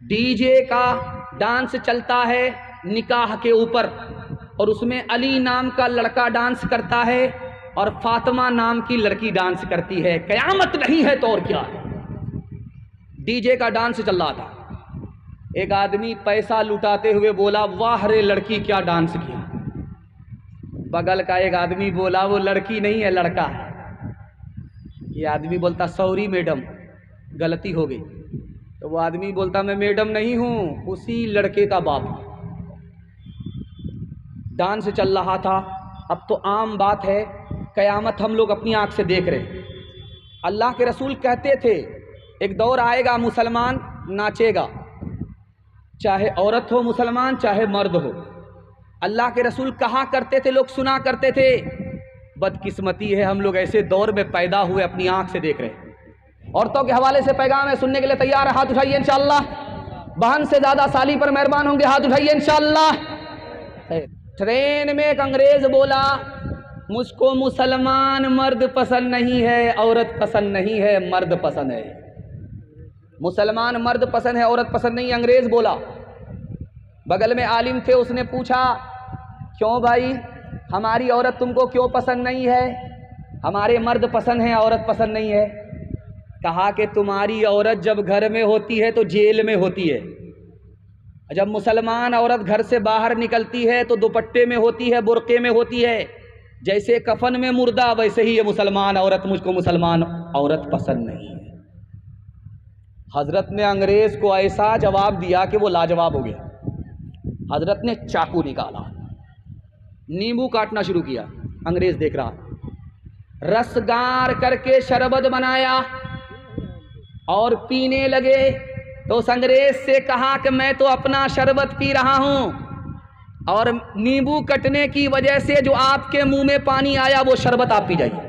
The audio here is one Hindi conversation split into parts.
डीजे का डांस चलता है निकाह के ऊपर, और उसमें अली नाम का लड़का डांस करता है और फातिमा नाम की लड़की डांस करती है। कयामत नहीं है तो और क्या है। डीजे का डांस चल रहा था, एक आदमी पैसा लुटाते हुए बोला, वाह रे लड़की क्या डांस किया। बगल का एक आदमी बोला, वो लड़की नहीं है लड़का है। ये आदमी बोलता, सॉरी मैडम गलती हो गई। तो वो आदमी बोलता, मैं मैडम नहीं हूँ, उसी लड़के का बाप हूँ। डांस चल रहा था। अब तो आम बात है, कयामत हम लोग अपनी आंख से देख रहे हैं। अल्लाह के रसूल कहते थे, एक दौर आएगा मुसलमान नाचेगा, चाहे औरत हो मुसलमान चाहे मर्द हो। अल्लाह के रसूल कहा करते थे, लोग सुना करते थे। बदकिस्मती है हम लोग ऐसे दौर में पैदा हुए, अपनी आंख से देख रहे हैं। औरतों के हवाले से पैगाम है, सुनने के लिए तैयार है? हाथ उठाइए इंशाअल्लाह। बहन से ज्यादा साली पर मेहरबान होंगे, हाथ उठाइए इंशाअल्लाह। ट्रेन में एक अंग्रेज बोला, मुझको मुसलमान मर्द पसंद नहीं है, औरत पसंद नहीं है, मर्द पसंद है। मुसलमान मर्द पसंद है, औरत पसंद नहीं, अंग्रेज बोला। बगल में आलिम थे, उसने पूछा, क्यों भाई, हमारी औरत तुमको क्यों पसंद नहीं है? हमारे मर्द पसंद है, औरत पसंद नहीं है। कहा कि तुम्हारी औरत जब घर में होती है तो जेल में होती है, जब मुसलमान औरत घर से बाहर निकलती है तो दुपट्टे में होती है, बुर्के में होती है। जैसे कफन में मुर्दा, वैसे ही ये मुसलमान औरत, मुझको मुसलमान औरत पसंद नहीं है। हजरत ने अंग्रेज को ऐसा जवाब दिया कि वो लाजवाब हो गया। हजरत ने चाकू निकाला, नींबू काटना शुरू किया। अंग्रेज देख रहा, रस गार करके शरबत बनाया और पीने लगे। तो उस अंग्रेज से कहा कि मैं तो अपना शरबत पी रहा हूं और नींबू कटने की वजह से जो आपके मुंह में पानी आया वो शरबत आप पी जाइए।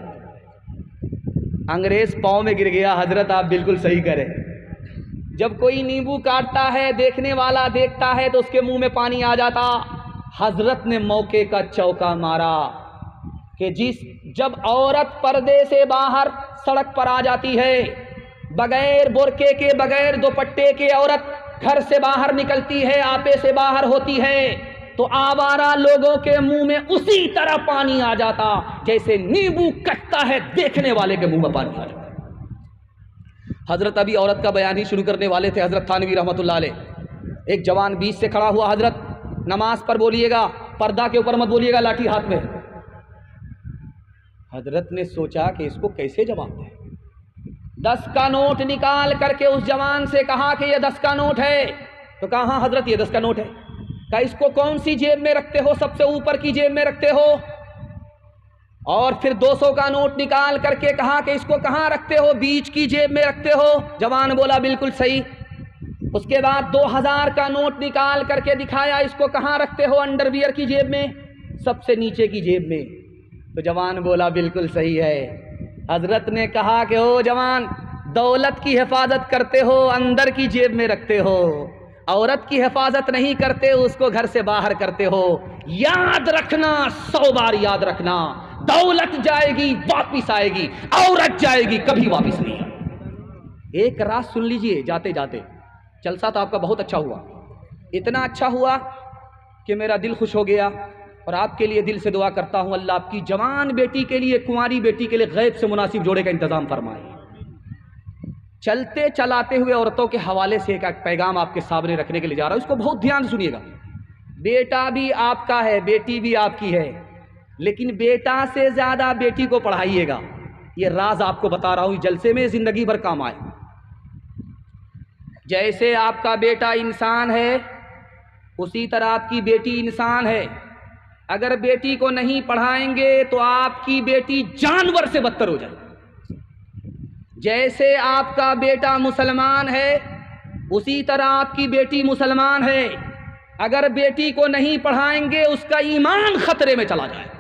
अंग्रेज पांव में गिर गया, हजरत आप बिल्कुल सही करें। जब कोई नींबू काटता है, देखने वाला देखता है तो उसके मुंह में पानी आ जाता। हजरत ने मौके का चौका मारा कि जब औरत पर्दे से बाहर सड़क पर आ जाती है, बगैर बुर्के के, बगैर दुपट्टे के औरत घर से बाहर निकलती है, आपे से बाहर होती है, तो आवारा लोगों के मुंह में उसी तरह पानी आ जाता जैसे नींबू कटता है, देखने वाले के मुंह में पानी आ जाता। हजरत अभी औरत का बयान ही शुरू करने वाले थे, हजरत थानवी रहमतुल्लाह अलैह। एक जवान बीच से खड़ा हुआ, हजरत नमाज पर बोलिएगा, पर्दा के ऊपर मत बोलिएगा, लाठी हाथ में। हजरत ने सोचा कि इसको कैसे जवाब दें। 10 का नोट निकाल करके उस जवान से कहा कि ये 10 का नोट है। तो कहा, हाँ हजरत ये 10 का नोट है। कहा, इसको कौन सी जेब में रखते हो? सबसे ऊपर की जेब में रखते हो। और फिर 200 का नोट निकाल करके कहा कि इसको कहाँ रखते हो? बीच की जेब में रखते हो। जवान बोला, बिल्कुल सही। उसके बाद 2000 का नोट निकाल करके दिखाया, इसको कहाँ रखते हो? अंडरवियर की जेब में, सबसे नीचे की जेब में। तो जवान बोला, बिल्कुल सही है। हजरत ने कहा कि ओ जवान, दौलत की हिफाजत करते हो, अंदर की जेब में रखते हो, औरत की हिफाजत नहीं करते, उसको घर से बाहर करते हो। याद रखना, 100 बार याद रखना, दौलत जाएगी वापिस आएगी, औरत जाएगी कभी वापिस नहीं। एक रात सुन लीजिए जाते जाते। जलसा तो आपका बहुत अच्छा हुआ, इतना अच्छा हुआ कि मेरा दिल खुश हो गया। और आपके लिए दिल से दुआ करता हूं, अल्लाह आपकी जवान बेटी के लिए, कुंवारी बेटी के लिए गैब से मुनासिब जोड़े का इंतजाम फरमाए। चलते चलाते हुए औरतों के हवाले से एक पैगाम आपके सामने रखने के लिए जा रहा हूं, इसको बहुत ध्यान से सुनिएगा। बेटा भी आपका है, बेटी भी आपकी है, लेकिन बेटा से ज्यादा बेटी को पढ़ाइएगा। ये राज आपको बता रहा हूं, जलसे में जिंदगी भर काम आए। जैसे आपका बेटा इंसान है, उसी तरह आपकी बेटी इंसान है। अगर बेटी को नहीं पढ़ाएंगे तो आपकी बेटी जानवर से बदतर हो जाए। जैसे आपका बेटा मुसलमान है, उसी तरह आपकी बेटी मुसलमान है। अगर बेटी को नहीं पढ़ाएंगे, उसका ईमान खतरे में चला जाए।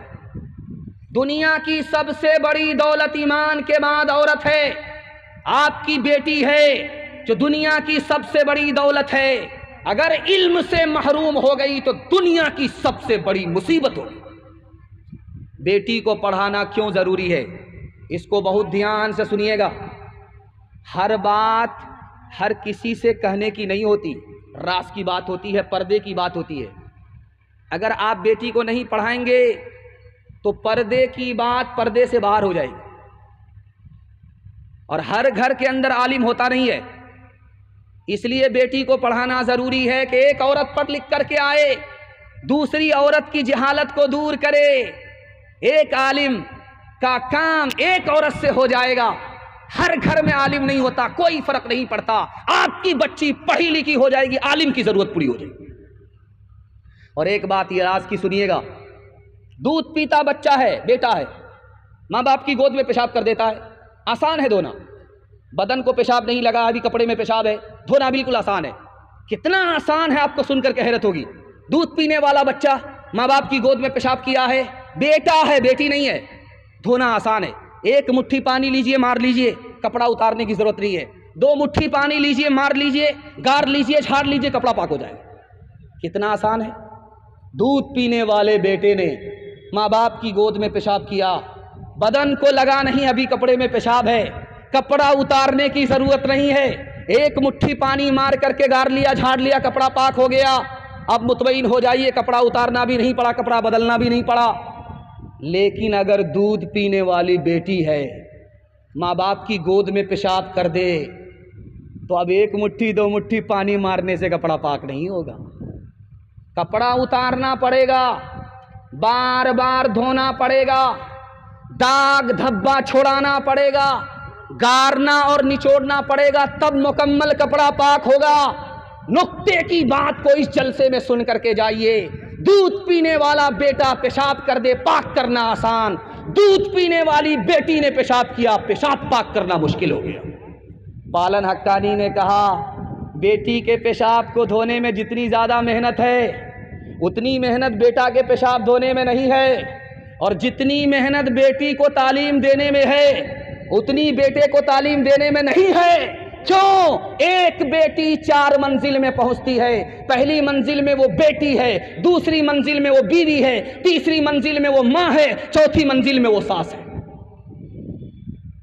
दुनिया की सबसे बड़ी दौलत ईमान के बाद औरत है। आपकी बेटी है जो दुनिया की सबसे बड़ी दौलत है। अगर इल्म से महरूम हो गई तो दुनिया की सबसे बड़ी मुसीबत होगी। बेटी को पढ़ाना क्यों जरूरी है, इसको बहुत ध्यान से सुनिएगा। हर बात हर किसी से कहने की नहीं होती, राज की बात होती है, पर्दे की बात होती है। अगर आप बेटी को नहीं पढ़ाएंगे तो पर्दे की बात पर्दे से बाहर हो जाएगी। और हर घर के अंदर आलिम होता नहीं है, इसलिए बेटी को पढ़ाना ज़रूरी है कि एक औरत पढ़ लिख करके आए, दूसरी औरत की जहालत को दूर करे। एक आलिम का काम एक औरत से हो जाएगा। हर घर में आलिम नहीं होता, कोई फर्क नहीं पड़ता। आपकी बच्ची पढ़ी लिखी हो जाएगी, आलिम की जरूरत पूरी हो जाएगी। और एक बात ये राज की सुनिएगा, दूध पीता बच्चा है, बेटा है, माँ बाप की गोद में पेशाब कर देता है, आसान है धोना। बदन को पेशाब नहीं लगा, अभी कपड़े में पेशाब है, धोना बिल्कुल आसान है। कितना आसान है, आपको सुनकर के हैरत होगी। दूध पीने वाला बच्चा माँ बाप की गोद में पेशाब किया है, बेटा है, बेटी नहीं है, धोना आसान है। एक मुट्ठी पानी लीजिए, मार लीजिए, कपड़ा उतारने की जरूरत नहीं है। 2 मुट्ठी पानी लीजिए, मार लीजिए, गार लीजिए, झाड़ लीजिए, कपड़ा पाक हो जाएगा। कितना आसान है। दूध पीने वाले बेटे ने माँ बाप की गोद में पेशाब किया, बदन को लगा नहीं, अभी कपड़े में पेशाब है, कपड़ा उतारने की जरूरत नहीं है। एक मुट्ठी पानी मार करके गार लिया, झाड़ लिया, कपड़ा पाक हो गया। अब मुतमईन हो जाइए, कपड़ा उतारना भी नहीं पड़ा, कपड़ा बदलना भी नहीं पड़ा। लेकिन अगर दूध पीने वाली बेटी है, माँ बाप की गोद में पेशाब कर दे, तो अब 1 मुट्ठी 2 मुट्ठी पानी मारने से कपड़ा पाक नहीं होगा। कपड़ा उतारना पड़ेगा, बार बार धोना पड़ेगा, दाग धब्बा छोड़ाना पड़ेगा, गारना और निचोड़ना पड़ेगा, तब मुकम्मल कपड़ा पाक होगा। नुक्ते की बात को इस जलसे में सुन करके जाइए। दूध पीने वाला बेटा पेशाब कर दे, पाक करना आसान। दूध पीने वाली बेटी ने पेशाब किया, पेशाब पाक करना मुश्किल हो गया। पालन हक्कानी ने कहा, बेटी के पेशाब को धोने में जितनी ज़्यादा मेहनत है, उतनी मेहनत बेटा के पेशाब धोने में नहीं है। और जितनी मेहनत बेटी को तालीम देने में है, उतनी बेटे को तालीम देने में नहीं है। क्यों? एक बेटी 4 मंजिल में पहुंचती है। पहली मंजिल में वो बेटी है, दूसरी मंजिल में वो बीवी है, तीसरी मंजिल में वो माँ है, चौथी मंजिल में वो सास है।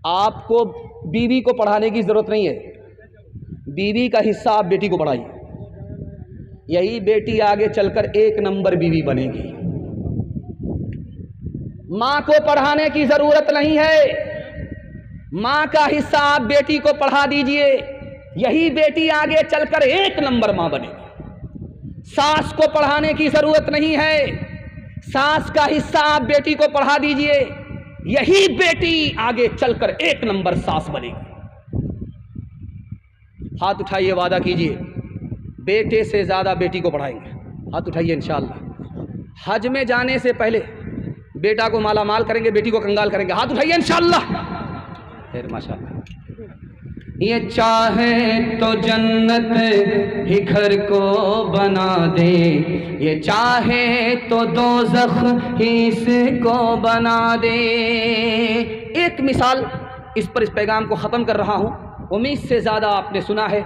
आपको बीवी को पढ़ाने की जरूरत नहीं है, बीवी का हिस्सा आप बेटी को पढ़ाइए। यही बेटी आगे चलकर 1 नंबर बीवी बनेगी। माँ को पढ़ाने की जरूरत नहीं है, माँ का हिस्सा आप बेटी को पढ़ा दीजिए, यही बेटी आगे चलकर 1 नंबर माँ बनेगी। सास को पढ़ाने की जरूरत नहीं है, सास का हिस्सा आप बेटी को पढ़ा दीजिए, यही बेटी आगे चलकर 1 नंबर सास बनेगी। हाथ उठाइए, वादा कीजिए, बेटे से ज्यादा बेटी को पढ़ाएंगे। हाथ उठाइए इंशाअल्लाह। हज में जाने से पहले बेटा को माला माल करेंगे, बेटी को कंगाल करेंगे। हाथ उठाइए इंशाअल्लाह। माशाअल्लाह। ये चाहे तो जन्नत ही घर को बना दे, ये चाहे तो दोज़ख ही इसको बना दे। एक मिसाल इस पर इस पैगाम को ख़त्म कर रहा हूँ। उम्मीद से ज़्यादा आपने सुना है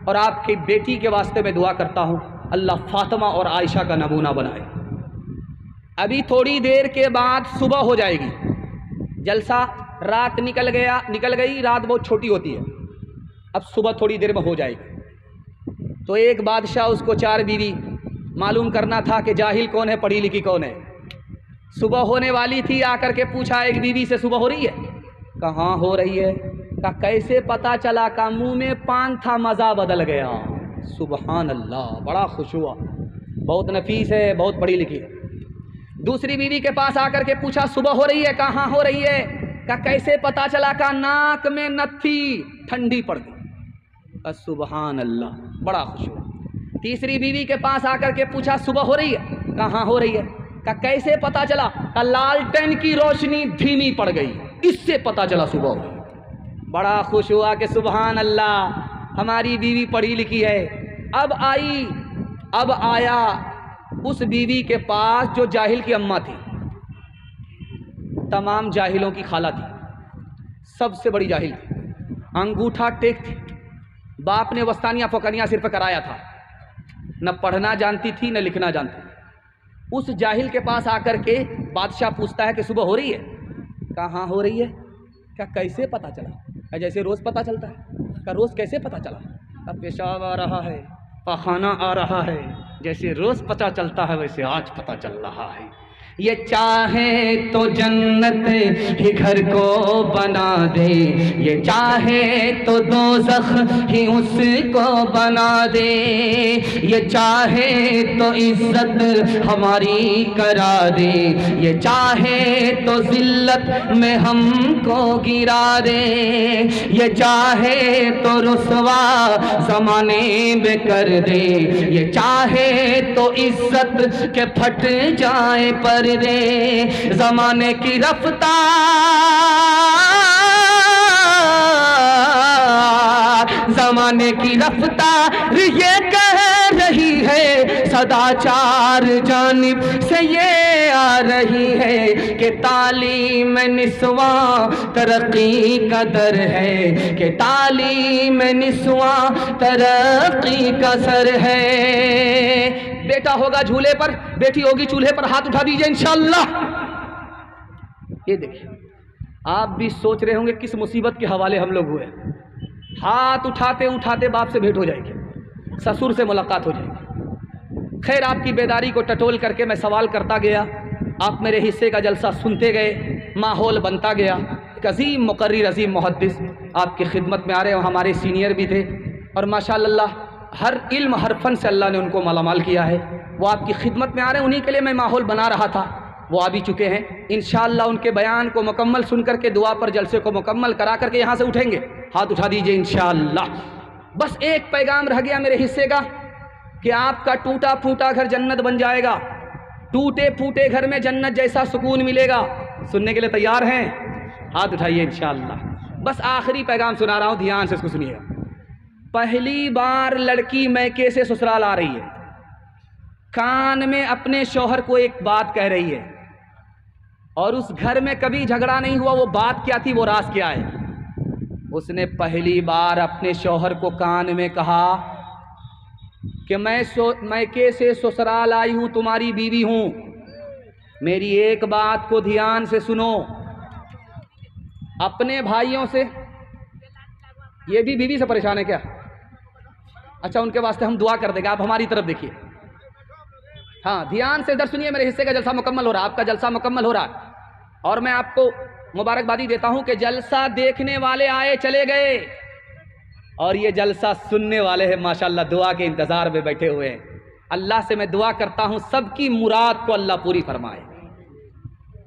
और आपकी बेटी के वास्ते में दुआ करता हूँ, अल्लाह फातिमा और आयशा का नमूना बनाए। अभी थोड़ी देर के बाद सुबह हो जाएगी, जलसा रात निकल गई, रात बहुत छोटी होती है, अब सुबह थोड़ी देर में हो जाएगी। तो एक बादशाह, उसको 4 बीवी, मालूम करना था कि जाहिल कौन है, पढ़ी लिखी कौन है। सुबह होने वाली थी, आकर के पूछा एक बीवी से, सुबह हो रही है? कहाँ हो रही है? का कैसे पता चला? का मुंह में पान था, मज़ा बदल गया। सुबहान अल्लाह, बड़ा खुश हुआ, बहुत नफीस है, बहुत पढ़ी लिखी है। दूसरी बीवी के पास आकर के पूछा, सुबह हो रही है? कहाँ हो रही है? का कैसे पता चला? का नाक में नथी, ठंडी पड़ गई। सुबहान अल्लाह, बड़ा खुश हुआ। तीसरी बीवी के पास आकर के पूछा, सुबह हो रही है? कहाँ हो रही है? का कैसे पता चला? का लालटेन की रोशनी धीमी पड़ गई, इससे पता चला सुबह हो रही। बड़ा खुश हुआ कि सुबहान अल्लाह, हमारी बीवी पढ़ी लिखी है। अब आया उस बीवी के पास जो जाहिल की अम्मा थी, तमाम जाहिलों की खाला थी, सबसे बड़ी जाहिल थी, अंगूठा टेक थी, बाप ने वस्तानिया फ़कनिया सिर पर कराया था, न पढ़ना जानती थी न लिखना जानती थी। उस जाहिल के पास आकर के बादशाह पूछता है कि सुबह हो रही है? कहाँ हो रही है? क्या कैसे पता चला? जैसे रोज़ पता चलता है। क्या रोज़ कैसे पता चला? अब पेशाब आ रहा है, पखाना आ रहा है, जैसे रोज़ पता चलता है वैसे आज पता चल रहा है। ये चाहे तो जन्नत ही घर को बना दे, ये चाहे तो दोज़ख ही उसको बना दे, ये चाहे तो इज्जत हमारी करा दे, ये चाहे तो जिल्लत में हमको गिरा दे, ये चाहे तो रुसवा ज़माने में कर दे, ये चाहे तो इज्जत के फट जाए पर दे। ज़माने की रफ्तार ज़माने की रफ्तार ये कह रही है, सदाचार जानिब से ये आ रही है कि तालीम निस्वा तरक्की का दर है, कि तालीम निस्वा तरक्की का सर है। बेटा होगा झूले पर, बेटी होगी चूल्हे पर, हाथ उठा दीजिए इंशाअल्लाह। ये देखिए, आप भी सोच रहे होंगे किस मुसीबत के हवाले हम लोग हुए। हाथ उठाते उठाते बाप से भेंट हो जाएगी, ससुर से मुलाकात हो जाएगी। खैर, आपकी बेदारी को टटोल करके मैं सवाल करता गया, आप मेरे हिस्से का जलसा सुनते गए, माहौल बनता गया। एक अजीम मुकर्रिर, अजीम मुहद्दिस आपकी खिदमत में आ रहे हैं, हमारे सीनियर भी थे और माशाअल्लाह हर इल्म हर फन से अल्लाह ने उनको मालामाल किया है। वो आपकी खिदमत में आ रहे हैं, उन्हीं के लिए मैं माहौल बना रहा था। वो आ भी चुके हैं। इंशाअल्लाह उनके बयान को मुकम्मल सुन करके दुआ पर जलसे को मुकम्मल करा करके यहाँ से उठेंगे। हाथ उठा दीजिए इंशाअल्लाह। बस एक पैगाम रह गया मेरे हिस्से का कि आपका टूटा फूटा घर जन्नत बन जाएगा, टूटे फूटे घर में जन्नत जैसा सुकून मिलेगा। सुनने के लिए तैयार हैं? हाथ उठाइए इंशाअल्लाह। बस आखिरी पैगाम सुना रहा हूँ, ध्यान से इसको सुनिएगा। पहली बार लड़की मैके से ससुराल आ रही है, कान में अपने शौहर को एक बात कह रही है और उस घर में कभी झगड़ा नहीं हुआ। वो बात क्या थी, वो राज क्या है? उसने पहली बार अपने शौहर को कान में कहा कि मैं मैके से ससुराल आई हूँ, तुम्हारी बीवी हूँ, मेरी एक बात को ध्यान से सुनो। अपने भाइयों से, ये भी बीवी से परेशान है क्या? अच्छा, उनके वास्ते हम दुआ कर देंगे, आप हमारी तरफ देखिए। हाँ, ध्यान से इधर सुनिए, मेरे हिस्से का जलसा मुकम्मल हो रहा है, आपका जलसा मुकम्मल हो रहा है और मैं आपको मुबारकबादी देता हूं कि जलसा देखने वाले आए चले गए और ये जलसा सुनने वाले हैं माशाअल्लाह दुआ के इंतज़ार में बैठे हुए हैं। अल्लाह से मैं दुआ करता हूं सबकी मुराद को अल्लाह पूरी फरमाए।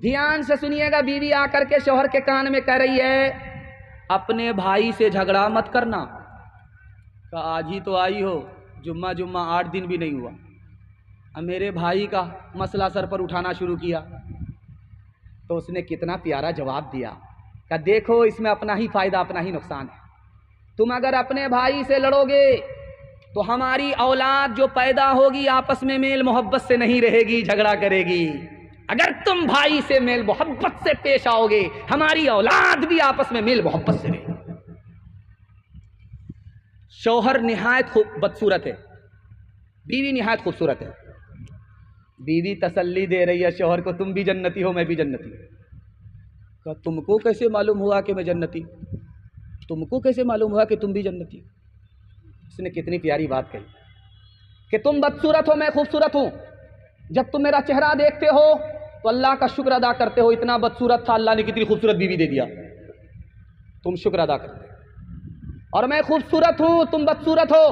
ध्यान से सुनिएगा। बीवी आकर के शौहर के कान में कह रही है, अपने भाई से झगड़ा मत करना। का आज ही तो आई हो, जुम्मा 8 दिन भी नहीं हुआ, अब मेरे भाई का मसला सर पर उठाना शुरू किया। तो उसने कितना प्यारा जवाब दिया कि देखो, इसमें अपना ही फ़ायदा अपना ही नुकसान है। तुम अगर अपने भाई से लड़ोगे तो हमारी औलाद जो पैदा होगी आपस में मेल मोहब्बत से नहीं रहेगी, झगड़ा करेगी। अगर तुम भाई से मेल मोहब्बत से पेश आओगे, हमारी औलाद भी आपस में मेल मोहब्बत से रहेगी। शौहर निहायत बदसूरत है, बीवी निहायत खूबसूरत है। बीवी तसल्ली दे रही है शौहर को, तुम भी जन्नती हो, मैं भी जन्नती हूँ। तुमको कैसे मालूम हुआ कि मैं जन्नती? तुमको कैसे मालूम हुआ कि तुम भी जन्नती? उसने कितनी प्यारी बात कही कि तुम बदसूरत हो, मैं खूबसूरत हूँ। जब तुम मेरा चेहरा देखते हो तो अल्लाह का शुक्र अदा करते हो, इतना बदसूरत था, अल्लाह ने कितनी खूबसूरत बीवी दे दिया, तुम शुक्र अदा करते हो। और मैं खूबसूरत हूँ, तुम बदसूरत हो।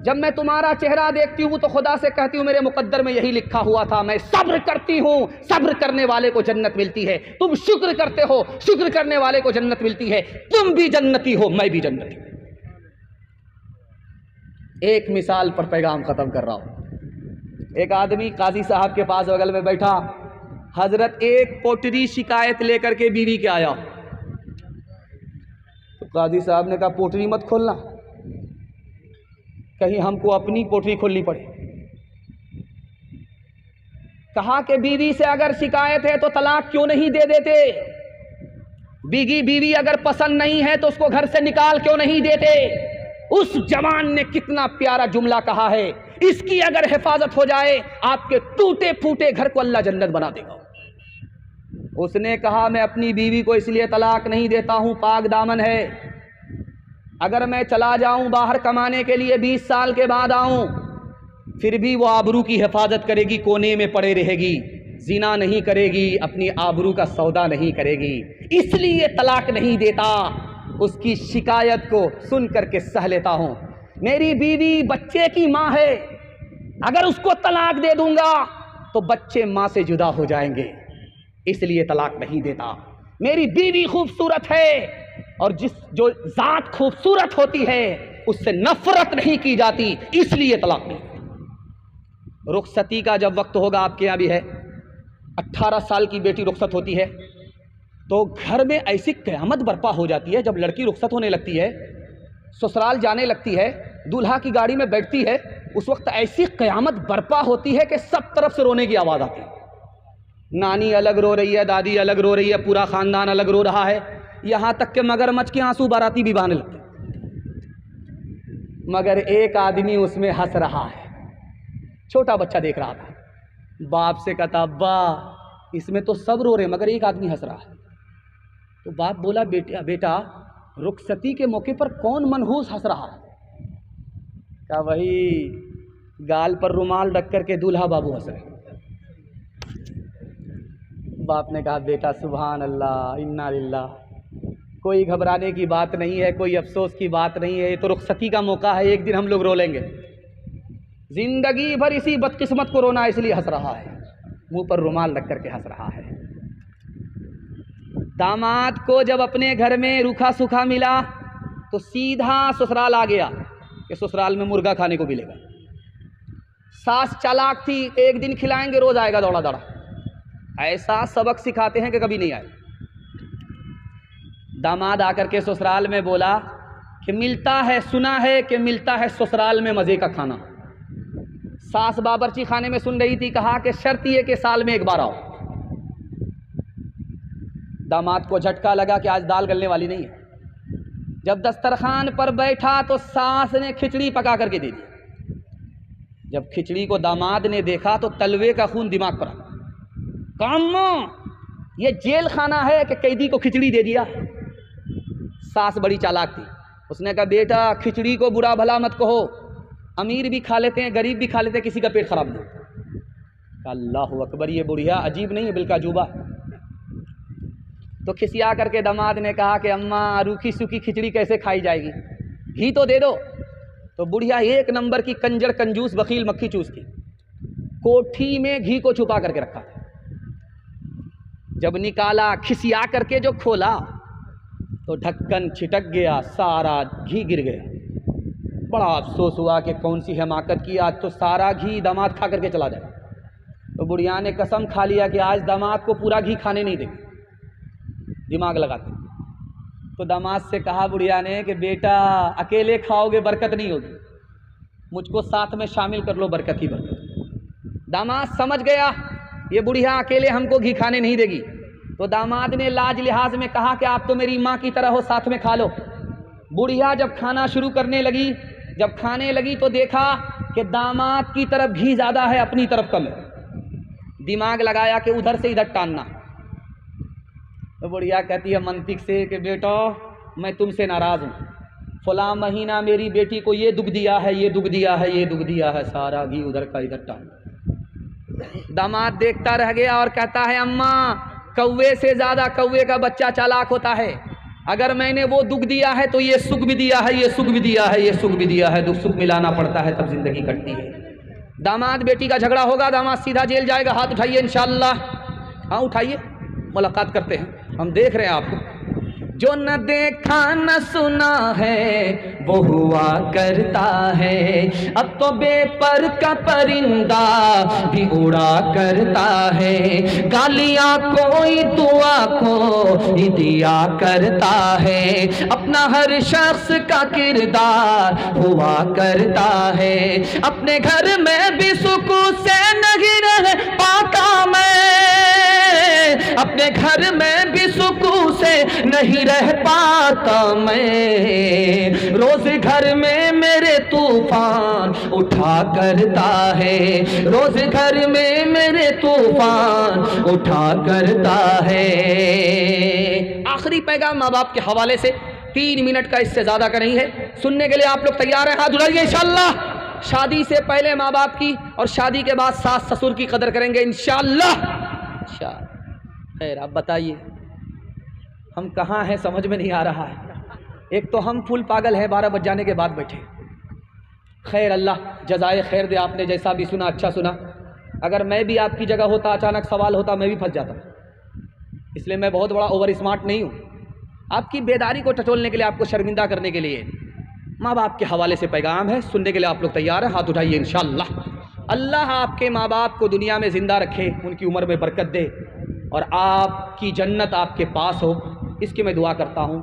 जब मैं तुम्हारा चेहरा देखती हूँ तो खुदा से कहती हूँ, मेरे मुकद्दर में यही लिखा हुआ था, मैं सब्र करती हूँ, सब्र करने वाले को जन्नत मिलती है। तुम शुक्र करते हो, शुक्र करने वाले को जन्नत मिलती है। तुम भी जन्नती हो, मैं भी जन्नती हूँ। एक मिसाल पर पैगाम खत्म कर रहा हूँ। एक आदमी काजी साहब के पास बगल में बैठा, हजरत एक पोटरी शिकायत लेकर के बीवी के आया। तो काजी साहब ने कहा, पोटरी मत खोलना, कहीं हमको अपनी पोटरी खोलनी पड़े। कहा कि बीवी से अगर शिकायत है तो तलाक क्यों नहीं दे देते? बीवी अगर पसंद नहीं है तो उसको घर से निकाल क्यों नहीं देते? उस जवान ने कितना प्यारा जुमला कहा है, इसकी अगर हिफाजत हो जाए आपके टूटे फूटे घर को अल्लाह जन्नत बना देगा। उसने कहा, मैं अपनी बीवी को इसलिए तलाक नहीं देता हूं, पाक दामन है। अगर मैं चला जाऊं बाहर कमाने के लिए, 20 साल के बाद आऊं, फिर भी वो आबरू की हिफाजत करेगी, कोने में पड़े रहेगी, जिना नहीं करेगी, अपनी आबरू का सौदा नहीं करेगी, इसलिए तलाक नहीं देता। उसकी शिकायत को सुन करके सह लेता हूं। मेरी बीवी बच्चे की माँ है, अगर उसको तलाक दे दूंगा तो बच्चे माँ से जुदा हो जाएंगे, इसलिए तलाक नहीं देता। मेरी बीवी खूबसूरत है और जो जात खूबसूरत होती है उससे नफरत नहीं की जाती, इसलिए तलाक नहीं। रुखसती का जब वक्त होगा, आपके यहाँ भी है, 18 साल की बेटी रुखसत होती है तो घर में ऐसी क़यामत बर्पा हो जाती है। जब लड़की रुखसत होने लगती है, ससुराल जाने लगती है, दूल्हा की गाड़ी में बैठती है, उस वक्त ऐसी क़यामत बर्पा होती है कि सब तरफ से रोने की आवाज़ आती है। नानी अलग रो रही है, दादी अलग रो रही है, पूरा ख़ानदान अलग रो रहा है, यहाँ तक कि मगरमच्छ के आंसू बाराती भी बहाने लगते, मगर एक आदमी उसमें हंस रहा है। छोटा बच्चा देख रहा था, बाप से कहता, अब्बा इसमें तो सब रो रहे मगर एक आदमी हंस रहा है। तो बाप बोला, बेटा रुखसती के मौके पर कौन मनहूस हंस रहा है? कहा, वही गाल पर रुमाल रख कर के दूल्हा बाबू हंस रहे। बाप ने कहा, बेटा सुभान अल्लाह, इन्ना लिल्लाह, कोई घबराने की बात नहीं है, कोई अफसोस की बात नहीं है, ये तो रुखसती का मौका है, एक दिन हम लोग रो लेंगे, जिंदगी भर इसी बदकिस्मत को रोना, इसलिए हंस रहा है, मुंह पर रुमाल रख करके हंस रहा है। दामाद को जब अपने घर में रूखा सूखा मिला तो सीधा ससुराल आ गया कि ससुराल में मुर्गा खाने को मिलेगा। सास चालाक थी, एक दिन खिलाएंगे रोज आएगा दौड़ा दौड़ा, ऐसा सबक सिखाते हैं कि कभी नहीं आए। दामाद आकर के ससुराल में बोला कि मिलता है, सुना है कि मिलता है ससुराल में मज़े का खाना। सास बावर्ची खाने में सुन रही थी, कहा कि शर्त ये कि साल में एक बार आओ। दामाद को झटका लगा कि आज दाल गलने वाली नहीं है। जब दस्तरखान पर बैठा तो सास ने खिचड़ी पका करके दे दी। जब खिचड़ी को दामाद ने देखा तो तलवे का खून दिमाग पर आ। काम ये जेल खाना है कि कैदी को खिचड़ी दे दिया। सास बड़ी चालाक थी, उसने कहा, बेटा खिचड़ी को बुरा भला मत कहो, अमीर भी खा लेते हैं, गरीब भी खा लेते हैं, किसी का पेट खराब नहीं। अल्लाह अकबर, ये बुढ़िया अजीब नहीं है, बिल्का अजूबा। तो खिसिया करके दामाद ने कहा कि अम्मा रूखी सूखी खिचड़ी कैसे खाई जाएगी, घी तो दे दो। तो बुढ़िया एक नंबर की कंजर कंजूस बखील मक्खी चूस थी, कोठी में घी को छुपा करके रखा था। जब निकाला, खिसिया करके जो खोला तो ढक्कन छिटक गया, सारा घी गिर गया। बड़ा अफसोस हुआ कि कौन सी हिमाकत की, आज तो सारा घी दामाद खा करके चला जाए। तो बुढ़िया ने कसम खा लिया कि आज दामाद को पूरा घी खाने नहीं देंगे, दिमाग लगाते। तो दामाद से कहा बुढ़िया ने कि बेटा अकेले खाओगे बरकत नहीं होगी, मुझको साथ में शामिल कर लो, बरकत ही बरकत। दामाद समझ गया ये बुढ़िया अकेले हमको घी खाने नहीं देगी, तो दामाद ने लाज लिहाज में कहा कि आप तो मेरी माँ की तरह हो, साथ में खा लो। बुढ़िया जब खाना शुरू करने लगी, जब खाने लगी तो देखा कि दामाद की तरफ घी ज़्यादा है, अपनी तरफ कम है। दिमाग लगाया कि उधर से इधर टानना। तो बुढ़िया कहती है मंतिक से कि बेटा मैं तुमसे नाराज़ हूँ, फला महीना मेरी बेटी को ये दुख दिया है, ये दुख दिया है, ये दुख दिया है, सारा घी उधर का इधर टान। दामाद देखता रह गया और कहता है, अम्मा कौवे से ज़्यादा कौवे का बच्चा चालाक होता है, अगर मैंने वो दुख दिया है तो ये सुख भी दिया है, ये सुख भी दिया है, ये सुख भी दिया है, दुख सुख मिलाना पड़ता है तब जिंदगी कटती है। दामाद बेटी का झगड़ा होगा, दामाद सीधा जेल जाएगा, हाथ उठाइए इंशाअल्लाह। हाँ उठाइए, मुलाकात करते हैं, हम देख रहे हैं आपको। जो न देखा न सुना है वो हुआ करता है, अब तो बेपर का परिंदा भी उड़ा करता है, गालियां कोई दुआ को ही दिया करता है, अपना हर शख्स का किरदार हुआ करता है, अपने घर में भी सुकून से नहीं रह पाता मैं, अपने घर में भी सुकून से नहीं रह पाता मैं, रोज घर में मेरे तूफान उठा करता है, रोज घर में मेरे तूफान उठा करता है। आखिरी पैगाम माँ बाप के हवाले से, 3 मिनट का, इससे ज़्यादा का नहीं है। सुनने के लिए आप लोग तैयार हैं? हाथ उठाइए इंशाअल्लाह। शादी से पहले माँ बाप की और शादी के बाद सास ससुर की कदर करेंगे इंशाअल्लाह। खैर आप बताइए, हम कहाँ हैं समझ में नहीं आ रहा है। एक तो हम फुल पागल हैं 12 बज जाने के बाद बैठे। खैर अल्लाह जज़ाए खैर दे, आपने जैसा भी सुना अच्छा सुना। अगर मैं भी आपकी जगह होता, अचानक सवाल होता, मैं भी फंस जाता। इसलिए मैं बहुत बड़ा ओवर स्मार्ट नहीं हूँ। आपकी बेदारी को टटोलने के लिए, आपको शर्मिंदा करने के लिए माँ बाप के हवाले से पैगाम है। सुनने के लिए आप लोग तैयार हैं? हाथ उठाइए इंशाअल्लाह। अल्लाह आपके माँ बाप को दुनिया में ज़िंदा रखे, उनकी उम्र में बरकत दे और आपकी जन्नत आपके पास हो, इसकी मैं दुआ करता हूँ।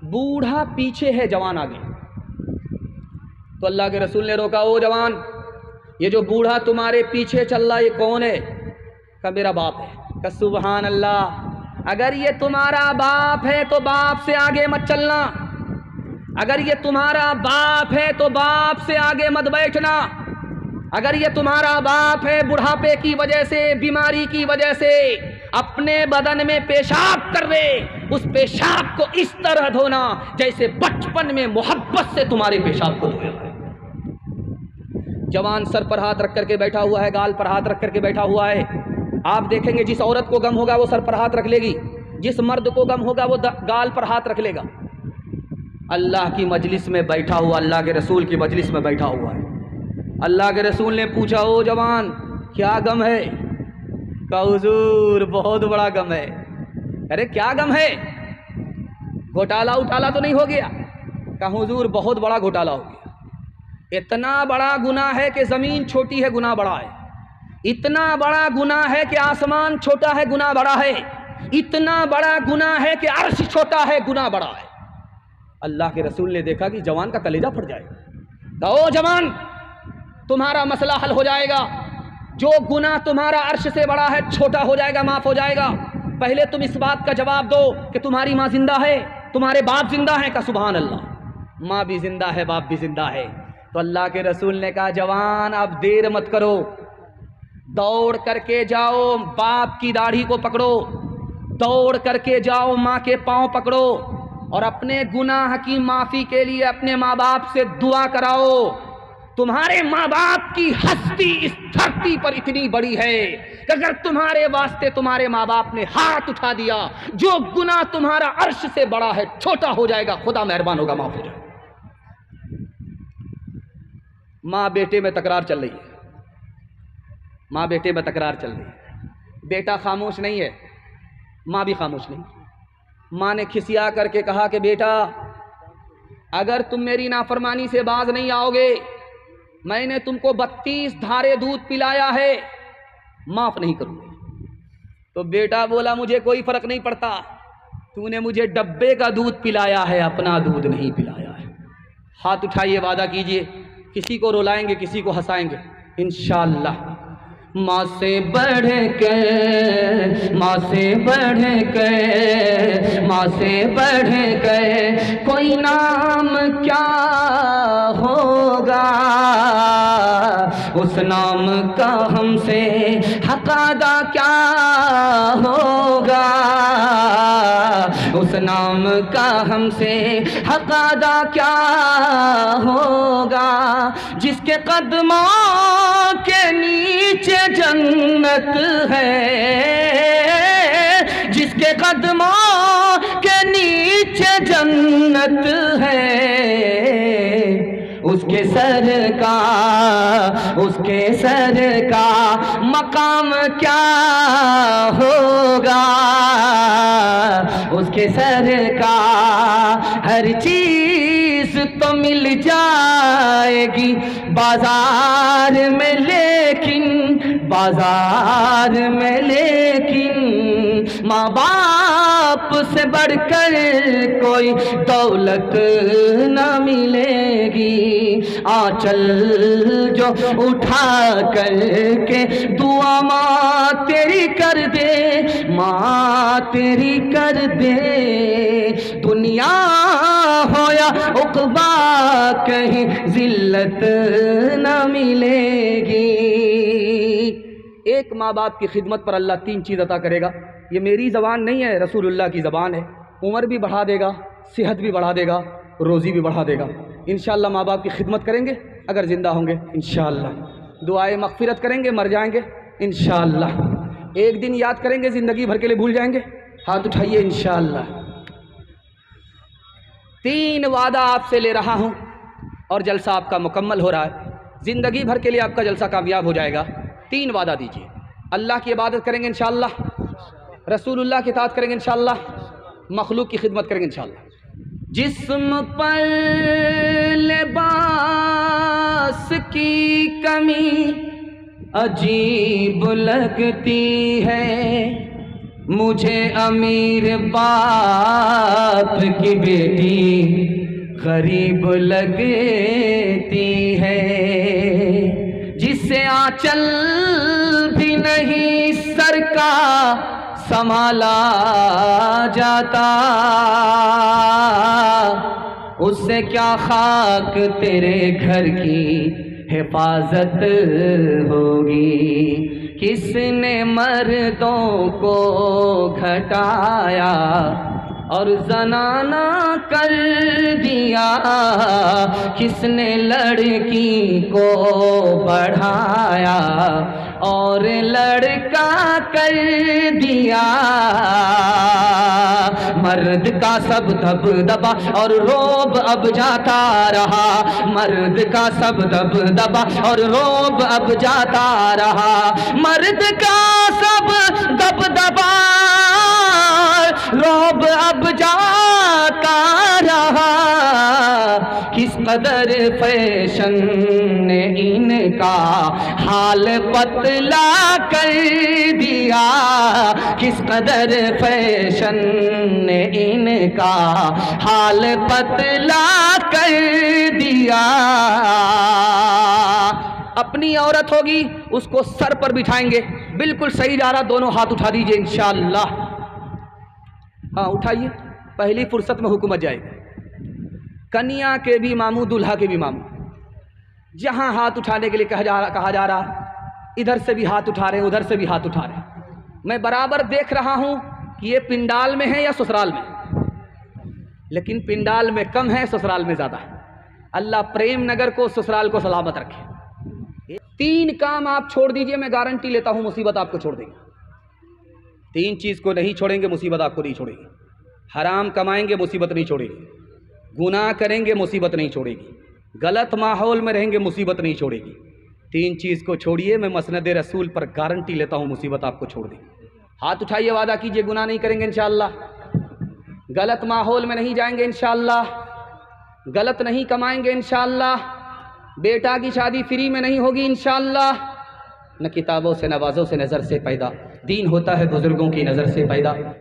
बूढ़ा पीछे है, जवान आगे। तो अल्लाह के रसूल ने रोका, ओ जवान, ये जो बूढ़ा तुम्हारे पीछे चल रहा है ये कौन है? कहा मेरा बाप है। कहा सुभान अल्लाह, अगर ये तुम्हारा बाप है तो बाप से आगे मत चलना। अगर ये तुम्हारा बाप है तो बाप से आगे मत बैठना। अगर ये तुम्हारा बाप है, बुढ़ापे की वजह से, बीमारी की वजह से अपने बदन में पेशाब कर रहे, उस पेशाब को इस तरह धोना जैसे बचपन में मोहब्बत से तुम्हारे पेशाब को धोया है। जवान सर पर हाथ रख करके बैठा हुआ है, गाल पर हाथ रख करके बैठा हुआ है। आप देखेंगे जिस औरत को गम होगा वो सर पर हाथ रख लेगी, जिस मर्द को गम होगा वो गाल पर हाथ रख लेगा। अल्लाह की मजलिस में बैठा हुआ, अल्लाह के रसूल की मजलिस में बैठा हुआ है। अल्लाह के रसूल ने पूछा, ओ जवान क्या गम है? कहा हुजूर बहुत बड़ा गम है। अरे क्या गम है? घोटाला उठाला तो नहीं हो गया? कहा हुजूर बहुत बड़ा घोटाला हो गया। इतना बड़ा गुनाह है कि ज़मीन छोटी है, गुनाह बड़ा है। इतना बड़ा गुनाह है कि आसमान छोटा है, गुनाह बड़ा है। इतना बड़ा गुनाह है कि अर्श छोटा है, गुनाह बड़ा है। अल्लाह के रसूल ने देखा कि जवान का कलेजा फट जाएगा। कहा ओ जवान, तुम्हारा मसला हल हो जाएगा। जो गुनाह तुम्हारा अर्श से बड़ा है छोटा हो जाएगा, माफ हो जाएगा। पहले तुम इस बात का जवाब दो कि तुम्हारी माँ जिंदा है, तुम्हारे बाप जिंदा है? का सुभान अल्लाह, माँ भी जिंदा है, बाप भी जिंदा है। तो अल्लाह के रसूल ने कहा जवान अब देर मत करो, दौड़ करके जाओ, बाप की दाढ़ी को पकड़ो, दौड़ करके जाओ, माँ के पांव पकड़ो और अपने गुनाह की माफ़ी के लिए अपने माँ बाप से दुआ कराओ। तुम्हारे माँ बाप की हस्ती इस धरती पर इतनी बड़ी है कि अगर तुम्हारे वास्ते तुम्हारे माँ बाप ने हाथ उठा दिया, जो गुनाह तुम्हारा अर्श से बड़ा है छोटा हो जाएगा, खुदा मेहरबान होगा, माफ हो जाएगा। माँ बेटे में तकरार चल रही है, माँ बेटे में तकरार चल रही है। बेटा खामोश नहीं है, माँ भी खामोश नहीं। माँ ने खिसिया करके कहा कि बेटा अगर तुम मेरी नाफरमानी से बाज नहीं आओगे, मैंने तुमको 32 धारे दूध पिलाया है, माफ नहीं करूंगी। तो बेटा बोला मुझे कोई फर्क नहीं पड़ता, तूने मुझे डब्बे का दूध पिलाया है, अपना दूध नहीं पिलाया है। हाथ उठाइए, वादा कीजिए, किसी को रुलाएंगे, किसी को हंसाएंगे इंशाअल्लाह। माँ से बढ़ के, माँ से बढ़ के, माँ से बढ़ के कोई नाम क्या होगा, उस नाम का हमसे हक अदा क्या होगा, उस नाम का हमसे हक अदा क्या होगा। जिसके कदमों के नीचे जन्नत है, जिसके कदमों के नीचे जन्नत है, उसके सर का मकाम क्या होगा, उसके सर का हर चीज तो मिल जाएगी बाजार में, लेकिन बाजार में लेकिन माँ बाप से बढ़कर कोई दौलत न मिलेगी। आंचल जो उठा करके दुआ माँ तेरी कर दे, माँ तेरी कर दे, दुनिया हो या उक़बा कहीं जिल्लत न मिलेगी। एक माँ बाप की खिदमत पर अल्लाह 3 चीज़ अता करेगा। ये मेरी ज़बान नहीं है, रसूलुल्लाह की ज़बान है। उम्र भी बढ़ा देगा, सेहत भी बढ़ा देगा, रोज़ी भी बढ़ा देगा। इंशाअल्लाह माँ बाप की खिदमत करेंगे अगर ज़िंदा होंगे, इंशाअल्लाह दुआए मग़फ़िरत करेंगे, मर जाएंगे इंशाअल्लाह। एक दिन याद करेंगे, ज़िंदगी भर के लिए भूल जाएंगे। हाथ उठाइए इंशाअल्लाह। 3 वादा आपसे ले रहा हूँ और जलसा आपका मुकम्मल हो रहा है। ज़िंदगी भर के लिए आपका जलसा कामयाब हो जाएगा। 3 वादा दीजिए। अल्लाह की इबादत करेंगे इंशाअल्लाह, रसूलुल्लाह की इताअत करेंगे इंशाअल्लाह, मखलूक की खिदमत करेंगे इंशाअल्लाह। जिस्म पर लिबास की कमी अजीब लगती है, मुझे अमीर बाप की बेटी गरीब लगती है। जिसे आंचल भी नहीं सर का संभाला जाता, उससे क्या खाक तेरे घर की हिफाजत होगी। किसने मर्दों को घटाया और जनाना कर दिया, किसने लड़की को बढ़ाया और लड़का कर दिया। मर्द का सब दबदबा और रोब अब जाता रहा, मर्द का सब दबदबा और रोब अब जाता रहा। मर्द का सब दबदबा रोब अब जाता रहा। किस कदर फैशन ने इनका हाल पतला कर दिया, किस कदर फैशन ने इनका हाल पतला कर दिया। अपनी औरत होगी उसको सर पर बिठाएंगे, बिल्कुल सही जा रहा, दोनों हाथ उठा दीजिए इंशाअल्लाह। हाँ उठाइए, पहली फुर्सत में हुकूमत जाएगी। कन्या के भी मामू, दूल्हा के भी मामू। जहाँ हाथ उठाने के लिए कहा जा रहा, इधर से भी हाथ उठा रहे हैं, उधर से भी हाथ उठा रहे हैं। मैं बराबर देख रहा हूँ कि ये पिंडाल में है या ससुराल में, लेकिन पिंडाल में कम है, ससुराल में ज़्यादा है। अल्लाह प्रेम नगर को, ससुराल को सलामत रखे। 3 काम आप छोड़ दीजिए, मैं गारंटी लेता हूँ मुसीबत आपको छोड़ देगी। 3 चीज़ को नहीं छोड़ेंगे, मुसीबत आपको नहीं छोड़ेगी। हराम कमाएंगे, मुसीबत नहीं छोड़ेगी। गुनाह करेंगे, मुसीबत नहीं छोड़ेगी। गलत माहौल में रहेंगे, मुसीबत नहीं छोड़ेगी। 3 चीज़ को छोड़िए, मैं मसनद रसूल पर गारंटी लेता हूँ मुसीबत आपको छोड़ देगी। हाथ उठाइए, वादा कीजिए गुनाह नहीं करेंगे इंशाअल्लाह, गलत माहौल में नहीं जाएंगे इंशाअल्लाह, गलत नहीं कमाएंगे इंशाअल्लाह, बेटा की शादी फ्री में नहीं होगी इंशाअल्लाह। न किताबों से नवाज़ों से नज़र से पैदा, दीन होता है बुज़ुर्गों की नज़र से पैदा।